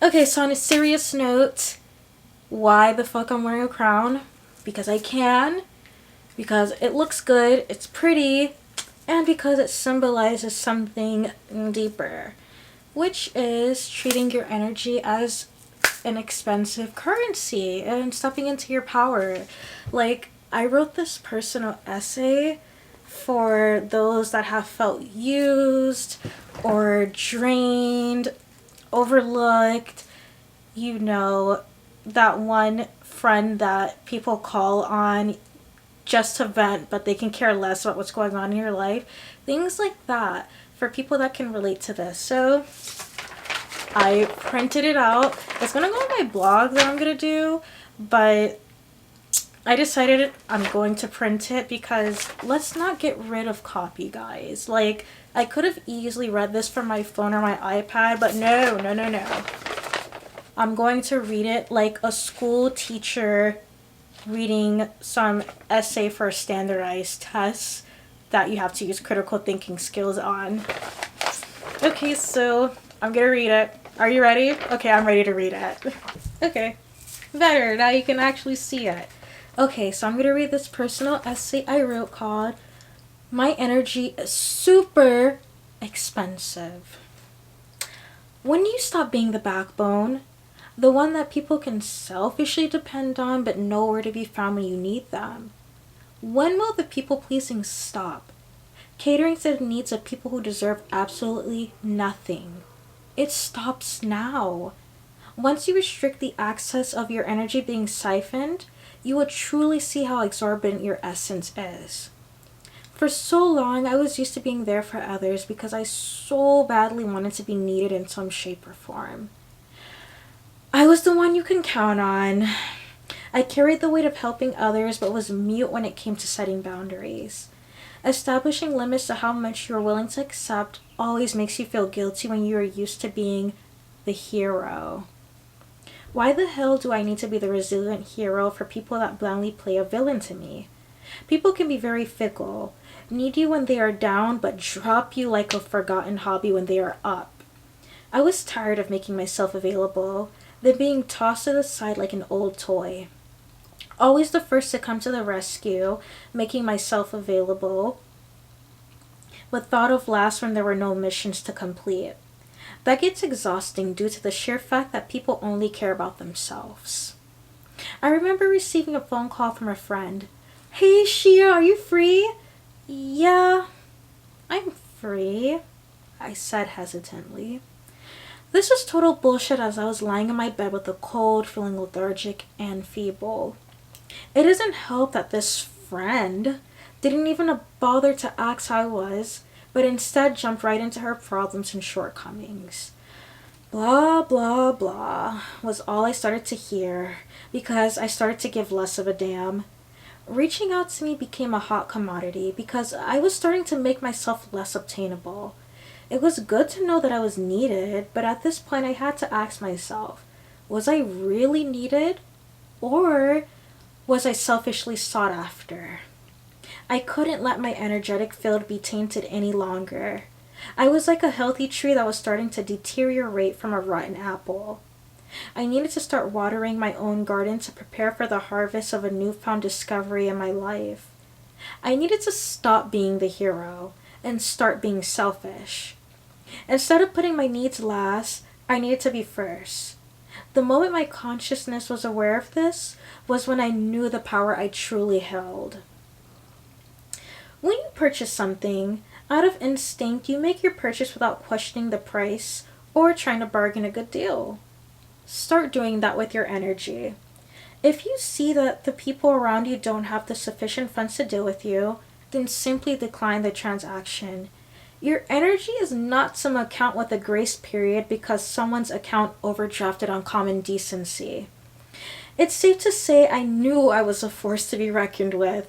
Okay, so on a serious note, why the fuck I'm wearing a crown? Because I can, because it looks good, it's pretty, and because it symbolizes something deeper, which is treating your energy as an expensive currency and stepping into your power. Like, I wrote this personal essay for those that have felt used or drained, overlooked, you know, that one friend that people call on just to vent, but they can care less about what's going on in your life. Things like that for people that can relate to this. So I printed it out. It's gonna go on my blog that I'm gonna do, but I decided I'm going to print it because let's not get rid of copy, guys. Like, I could have easily read this from my phone or my iPad, but no, no, no, no. I'm going to read it like a school teacher reading some essay for a standardized test that you have to use critical thinking skills on. Okay, so I'm gonna read it. Are you ready? Okay, I'm ready to read it. Okay, better. Now you can actually see it. Okay, so I'm gonna read this personal essay I wrote called My Energy is Super Expensive. When you stop being the backbone, the one that people can selfishly depend on but nowhere to be found when you need them, when will the people pleasing stop? Catering to the needs of people who deserve absolutely nothing. It stops now. Once you restrict the access of your energy being siphoned, you will truly see how exorbitant your essence is. For so long, I was used to being there for others because I so badly wanted to be needed in some shape or form. I was the one you can count on. I carried the weight of helping others but was mute when it came to setting boundaries. Establishing limits to how much you're willing to accept always makes you feel guilty when you are used to being the hero. Why the hell do I need to be the resilient hero for people that blindly play a villain to me? People can be very fickle, need you when they are down, but drop you like a forgotten hobby when they are up. I was tired of making myself available, then being tossed to the side like an old toy. Always the first to come to the rescue, making myself available, but thought of last when there were no missions to complete. That gets exhausting due to the sheer fact that people only care about themselves. I remember receiving a phone call from a friend. Hey Shia, are you free? Yeah, I'm free, I said hesitantly. This was total bullshit as I was lying in my bed with a cold, feeling lethargic and feeble. It doesn't help that this friend didn't even bother to ask how I was, but instead jumped right into her problems and shortcomings. Blah, blah, blah was all I started to hear because I started to give less of a damn. Reaching out to me became a hot commodity because I was starting to make myself less obtainable. It was good to know that I was needed, but at this point I had to ask myself, was I really needed? Or was I selfishly sought after? I couldn't let my energetic field be tainted any longer. I was like a healthy tree that was starting to deteriorate from a rotten apple. I needed to start watering my own garden to prepare for the harvest of a newfound discovery in my life. I needed to stop being the hero and start being selfish. Instead of putting my needs last, I needed to be first. The moment my consciousness was aware of this was when I knew the power I truly held. When you purchase something, out of instinct, you make your purchase without questioning the price or trying to bargain a good deal. Start doing that with your energy. If you see that the people around you don't have the sufficient funds to deal with you, then simply decline the transaction. Your energy is not some account with a grace period because someone's account overdrafted on common decency. It's safe to say I knew I was a force to be reckoned with.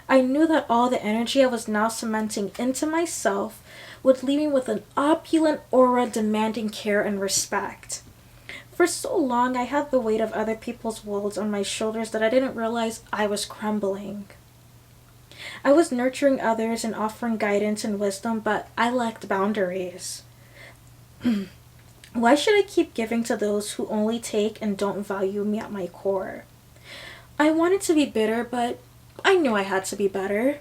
I knew that all the energy I was now cementing into myself would leave me with an opulent aura demanding care and respect. For so long, I had the weight of other people's worlds on my shoulders that I didn't realize I was crumbling. I was nurturing others and offering guidance and wisdom, but I lacked boundaries. Why should I keep giving to those who only take and don't value me at my core? I wanted to be bitter, but I knew I had to be better.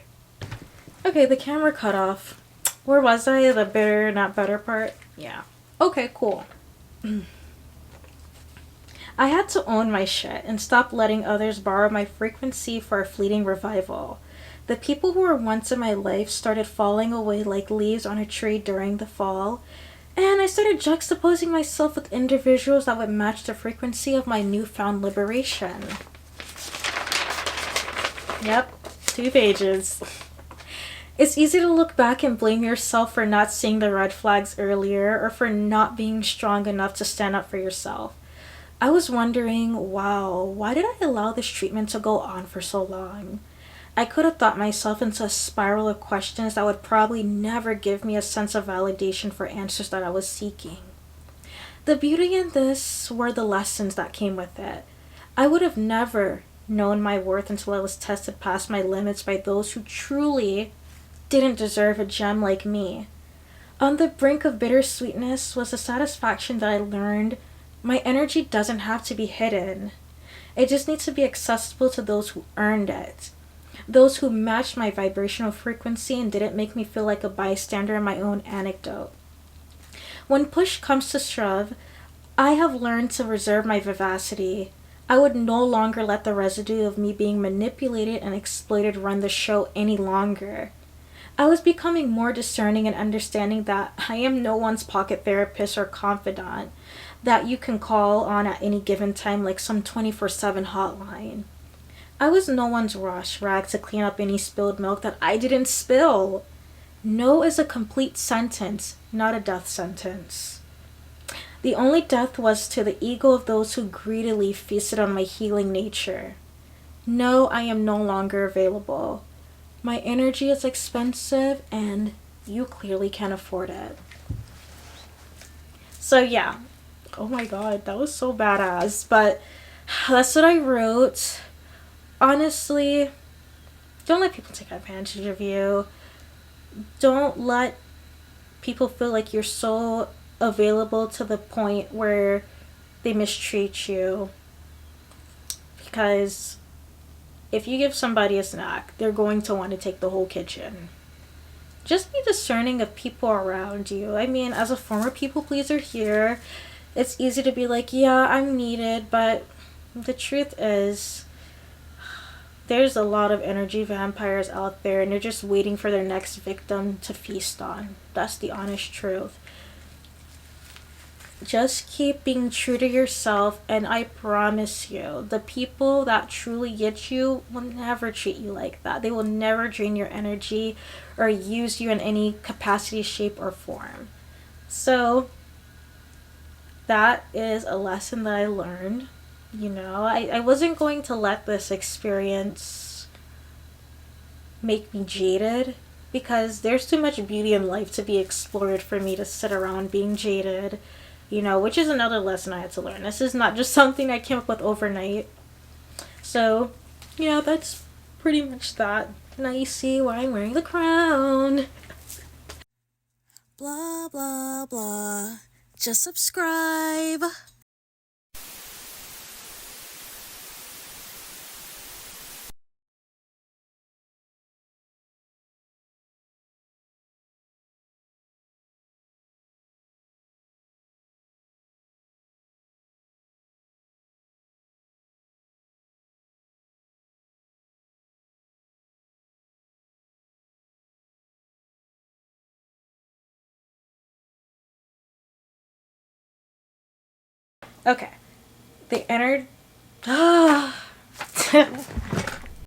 Okay, the camera cut off. Where was I? The bitter, not better part? Yeah. Okay, cool. I had to own my shit and stop letting others borrow my frequency for a fleeting revival. The people who were once in my life started falling away like leaves on a tree during the fall, and I started juxtaposing myself with individuals that would match the frequency of my newfound liberation. Yep, 2 pages. It's easy to look back and blame yourself for not seeing the red flags earlier or for not being strong enough to stand up for yourself. I was wondering, wow, why did I allow this treatment to go on for so long? I could have thought myself into a spiral of questions that would probably never give me a sense of validation for answers that I was seeking. The beauty in this were the lessons that came with it. I would have never known my worth until I was tested past my limits by those who truly didn't deserve a gem like me. On the brink of bittersweetness was the satisfaction that I learned my energy doesn't have to be hidden. It just needs to be accessible to those who earned it. Those who matched my vibrational frequency and didn't make me feel like a bystander in my own anecdote. When push comes to shove, I have learned to reserve my vivacity. I would no longer let the residue of me being manipulated and exploited run the show any longer. I was becoming more discerning and understanding that I am no one's pocket therapist or confidant that you can call on at any given time like some 24/7 hotline. I was no one's rush rag to clean up any spilled milk that I didn't spill. No is a complete sentence, not a death sentence. The only death was to the ego of those who greedily feasted on my healing nature. No, I am no longer available. My energy is expensive and you clearly can't afford it. So yeah. Oh my god, that was so badass. But that's what I wrote. Honestly, don't let people take advantage of you. Don't let people feel like you're so available to the point where they mistreat you. Because if you give somebody a snack, they're going to want to take the whole kitchen. Just be discerning of people around you. I mean, as a former people pleaser here, it's easy to be like, yeah, I'm needed, but the truth is, there's a lot of energy vampires out there and they're just waiting for their next victim to feast on. That's the honest truth. Just keep being true to yourself, and I promise you, the people that truly get you will never treat you like that. They will never drain your energy or use you in any capacity, shape, or form. So, that is a lesson that I learned. I wasn't going to let this experience make me jaded because there's too much beauty in life to be explored for me to sit around being jaded, which is another lesson I had to learn. This is not just something I came up with overnight. So, that's pretty much that. Now you see why I'm wearing the crown. Blah, blah, blah. Just subscribe. Okay. They entered.